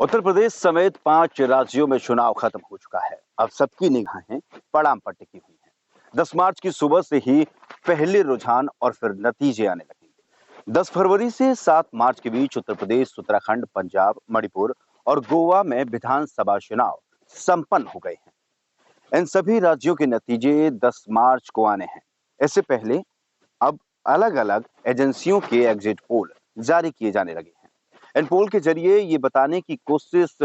उत्तर प्रदेश समेत 5 राज्यों में चुनाव खत्म हो चुका है। अब सबकी निगाहें पड़ाम पर टिकी हुई हैं। 10 मार्च की सुबह से ही पहले रुझान और फिर नतीजे आने लगेंगे। 10 फरवरी से 7 मार्च के बीच उत्तर प्रदेश, उत्तराखंड, पंजाब, मणिपुर और गोवा में विधानसभा चुनाव संपन्न हो गए हैं। इन सभी राज्यों के नतीजे 10 मार्च को आने हैं। इससे पहले अब अलग-अलग एजेंसियों के एग्जिट पोल जारी किए जाने लगे हैं। इन पोल के जरिए ये बताने की कोशिश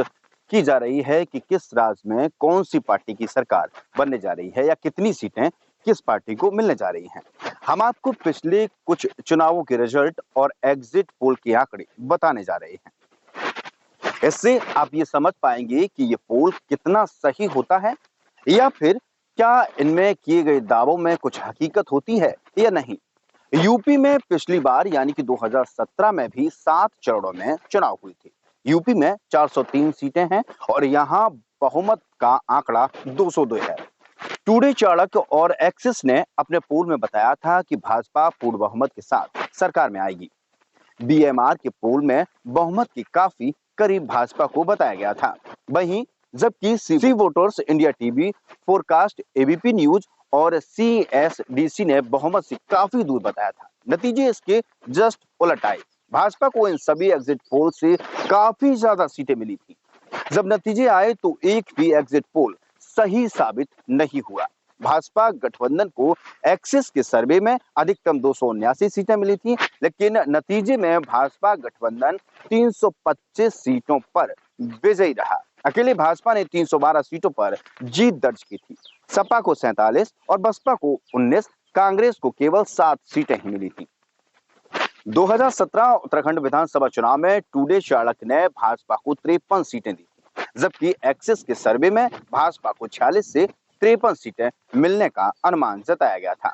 की जा रही है कि किस राज्य में कौन सी पार्टी की सरकार बनने जा रही है या कितनी सीटें किस पार्टी को मिलने जा रही हैं। हम आपको पिछले कुछ चुनावों के रिजल्ट और एग्जिट पोल के आंकड़े बताने जा रहे हैं। इससे आप ये समझ पाएंगे कि ये पोल कितना सही होता है या फिर क्या इनमें किए गए दावों में कुछ हकीकत होती है या नहीं। यूपी में पिछली बार यानी कि 2017 में भी 7 चरणों में चुनाव हुए थे। यूपी में 403 सीटें हैं और यहां बहुमत का आंकड़ा 202 है। टुडे चाणक्य और एक्सिस ने अपने पोल में बताया था कि भाजपा पूर्ण बहुमत के साथ सरकार में आएगी। बीएमआर के पोल में बहुमत की काफी करीब भाजपा को बताया गया था। वहीं जबकि C voters, India TV, forecast, ABP news और सीएसडीसी ने बहुमत से काफी दूर बताया था। नतीजे इसके जस्ट उलट आए। भाजपा को इन सभी एग्जिट पोल से काफी ज्यादा सीटें मिली थी। जब नतीजे आए तो एक भी एग्जिट पोल सही साबित नहीं हुआ। भाजपा गठबंधन को एक्सिस के सर्वे में अधिकतम 279 सीटें मिली थी, लेकिन नतीजे में भाजपा गठबंधन 325 सीटों पर विजयी रहा। अकेले भाजपा ने 312 सीटों पर जीत दर्ज की थी। सपा को 47 और बसपा को 19, कांग्रेस को केवल 7 सीटें ही मिली थी। 2017 उत्तराखंड विधानसभा चुनाव में टुडे चाणक्य ने भाजपा को 53 सीटें दी थी, जबकि एक्सिस के सर्वे में भाजपा को 46 से 53 सीटें मिलने का अनुमान जताया गया था।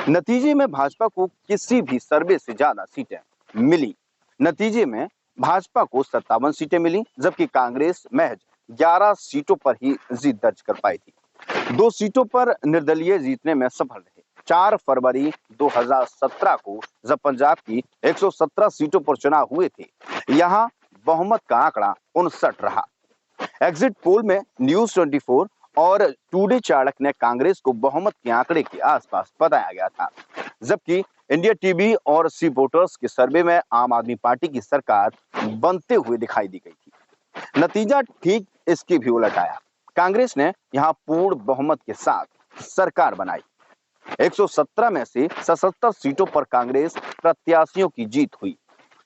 नतीजे में भाजपा को किसी भी सर्वे से ज्यादा सीटें मिली। नतीजे में भाजपा को 57 सीटें मिली, जबकि कांग्रेस महज 11 सीटों पर ही जीत दर्ज कर पाई थी। 2 सीटों पर निर्दलीय जीतने में सफल रहे। 4 फरवरी 2017 को जब पंजाब की 117 सीटों पर चुनाव हुए थे, यहां बहुमत का आंकड़ा 59 रहा। एग्जिट पोल में न्यूज 24 और टुडे चाणक्य ने कांग्रेस को बहुमत के आंकड़े के आसपास बताया गया था, जबकि इंडिया टीवी और सी वोटर्स के सर्वे में आम आदमी पार्टी की सरकार बनते हुए दिखाई दी गई थी। नतीजा ठीक इसके भी उलट आया। कांग्रेस ने यहां पूर्ण बहुमत के साथ सरकार बनाई। 117 में से 77 सीटों पर कांग्रेस प्रत्याशियों की जीत हुई।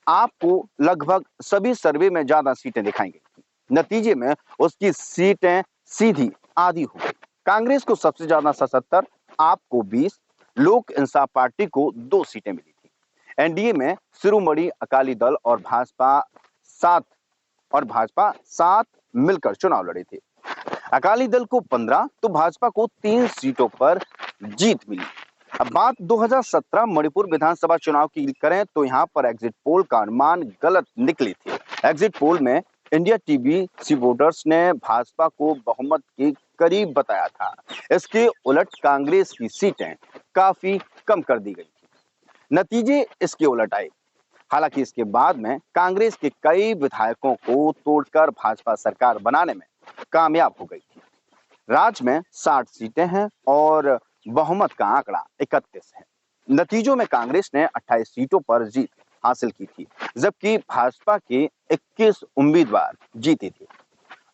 आपको लगभग सभी सर्वे में ज्यादा सीटें दिखाई गई थी। नतीजे में उसकी सीटें सीधी आधी हो गई। कांग्रेस को सबसे ज्यादा 77, आपको 20, लोक इंसाफ पार्टी को 2 सीटें मिली थी। एनडीए में शिरोमणि अकाली दल और भाजपा 7 मिलकर चुनाव लड़े थे। अकाली दल को 15 तो भाजपा को 3 सीटों पर जीत मिली। अब बात 2017 मणिपुर विधानसभा चुनाव की करें तो यहां पर एग्जिट पोल का अनुमान गलत निकले थे। एग्जिट पोल में इंडिया टीवी, सी वोटर्स ने भाजपा को बहुमत के करीब बताया था। इसके उलट कांग्रेस की सीटें काफी कम कर दी गई थी। नतीजे इसके उलट आए। हालांकि इसके बाद में कांग्रेस के कई विधायकों को तोड़कर भाजपा सरकार बनाने में कामयाब हो गई थी। राज्य में 60 सीटें हैं और बहुमत का आंकड़ा 31 है। नतीजों में कांग्रेस ने 28 सीटों पर जीत हासिल की थी, जबकि भाजपा के 21 उम्मीदवार जीते थे।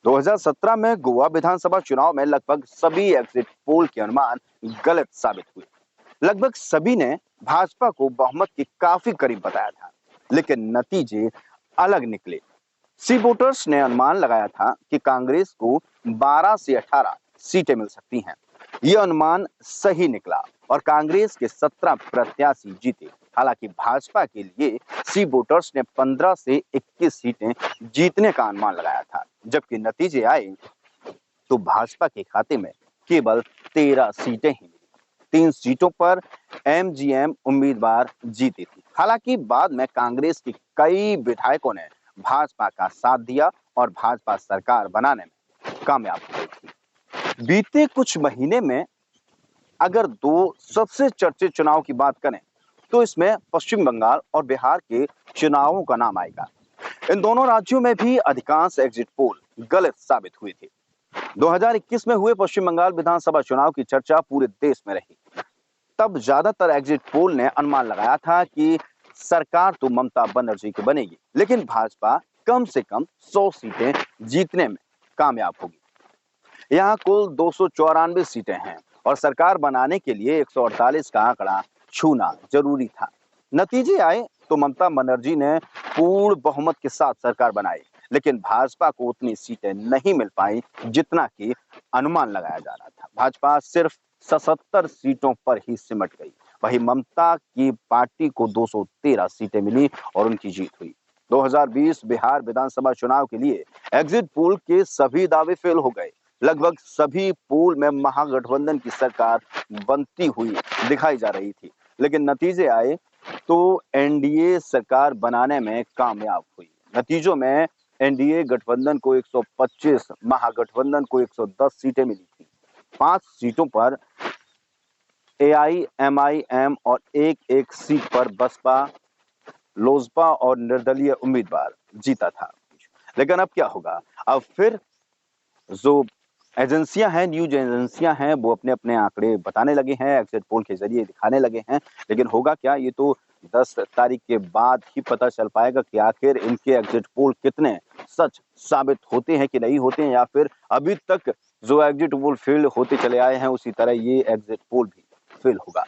2017 में गोवा विधानसभा चुनाव में लगभग सभी एग्जिट पोल के अनुमान गलत साबित हुए। लगभग सभी ने भाजपा को बहुमत के काफी करीब बताया था, लेकिन नतीजे अलग निकले। सी वोटर्स ने अनुमान लगाया था कि कांग्रेस को 12 से 18 सीटें मिल सकती हैं। यह अनुमान सही निकला और कांग्रेस के 17 प्रत्याशी जीते। हालांकि भाजपा के लिए सी वोटर्स ने 15 से 21 सीटें जीतने का अनुमान लगाया था, जबकि नतीजे आए तो भाजपा के खाते में केवल 13 सीटें ही मिली। 3 सीटों पर एमजीएम उम्मीदवार जीती थी। हालांकि बाद में कांग्रेस के कई विधायकों ने भाजपा का साथ दिया और भाजपा सरकार बनाने में कामयाब हो गई थी। बीते कुछ महीने में अगर 2 सबसे चर्चित चुनाव की बात करें तो इसमें पश्चिम बंगाल और बिहार के चुनावों का नाम आएगा। इन दोनों राज्यों में भी अधिकांश एग्जिट पोल गलत साबित हुए थे। 2021 में हुए पश्चिम बंगाल विधानसभा चुनाव की चर्चा पूरे देश में रही। तब ज्यादातर एग्जिट पोल ने अनुमान लगाया था कि सरकार तो ममता बनर्जी की बनेगी, लेकिन भाजपा कम से कम 100 सीटें जीतने में कामयाब होगी। यहाँ कुल 294 सीटें हैं और सरकार बनाने के लिए 148 का आंकड़ा छूना जरूरी था। नतीजे आए तो ममता बनर्जी ने पूर्ण बहुमत के साथ सरकार बनाई, लेकिन भाजपा को उतनी सीटें नहीं मिल पाई जितना कि अनुमान लगाया जा रहा था। भाजपा सिर्फ 77 सीटों पर ही सिमट गई। वहीं ममता की पार्टी को 213 सीटें मिली और उनकी जीत हुई। 2020 बिहार विधानसभा चुनाव के लिए एग्जिट पोल के सभी दावे फेल हो गए। लगभग सभी पोल में महागठबंधन की सरकार बनती हुई दिखाई जा रही थी, लेकिन नतीजे आए तो एनडीए सरकार बनाने में कामयाब हुई। नतीजों में एनडीए गठबंधन को 125, महागठबंधन को 110 सीटें मिली थी। 5 सीटों पर एआईएमआईएम और एक सीट पर बसपा, लोजपा और निर्दलीय उम्मीदवार जीता था। लेकिन अब क्या होगा? अब फिर जो एजेंसियां हैं, न्यूज एजेंसियां हैं, वो अपने अपने आंकड़े बताने लगे हैं, एग्जिट पोल के जरिए दिखाने लगे हैं। लेकिन होगा क्या, ये तो 10 तारीख के बाद ही पता चल पाएगा कि आखिर इनके एग्जिट पोल कितने सच साबित होते हैं कि नहीं होते हैं, या फिर अभी तक जो एग्जिट पोल फेल होते चले आए हैं उसी तरह ये एग्जिट पोल भी फेल होगा।